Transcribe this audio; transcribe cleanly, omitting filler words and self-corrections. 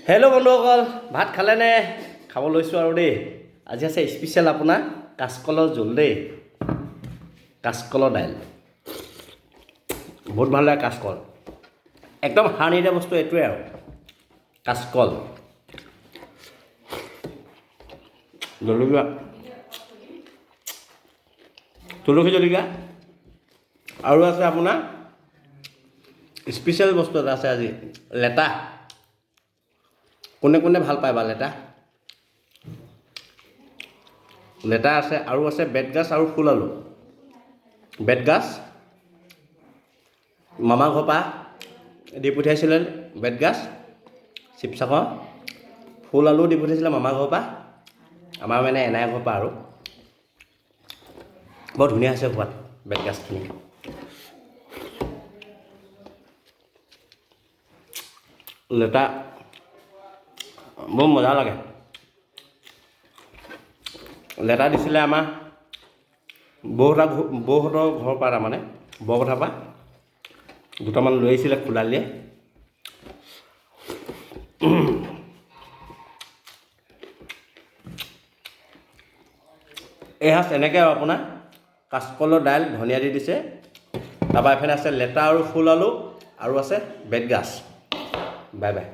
Hello' বন্ধুসকল, ভাত খালেনে? খাব লৈছোঁ আৰু দেই। আজি আছে স্পেচিয়েল আপোনাৰ কাঁচকলৰ জোল দেই, কাঁচকলৰ দাইল। বহুত ভাল লাগে কাঁচকল, একদম সাৰ নিদিয়া বস্তু এইটোৱে আৰু কাঁচকল। জলকীয়া, তুলসী জলকীয়া আৰু আছে আপোনাৰ স্পেচিয়েল বস্তু এটা আছে আজি, লেটা। কোনে কোনে ভাল পায় বা লেটা? লেটা আছে আৰু আছে বেতগাজ আৰু ফুল আলু। বেতগাজ মামা ঘৰৰ পৰা দি পঠিয়াইছিলে, বেতগাজ শিৱসাগৰ। ফুল আলু দি পঠিয়াইছিলে মামা ঘৰৰ পৰা, আমাৰ মানে এনাই ঘৰৰ পৰা আৰু। বৰ ধুনীয়া হৈছে সোৱাদ বেতগাজখিনি। লেটা বৰ মজা লাগে। লেটা দিছিলে আমাৰ বৌহঁতৰ ঘৰৰ পৰা, তাৰমানে বৰপথাৰ পৰা দুটামান লৈ আহিছিলে খোলালিয়ে। এই সাজ এনেকৈ আৰু আপোনাৰ কাঁচকলৰ দাইল ধনিয়া দি দিছে, তাৰপৰা এফালে আছে লেটা আৰু ফুল আলু আৰু আছে বেতগাজ। Bye bye.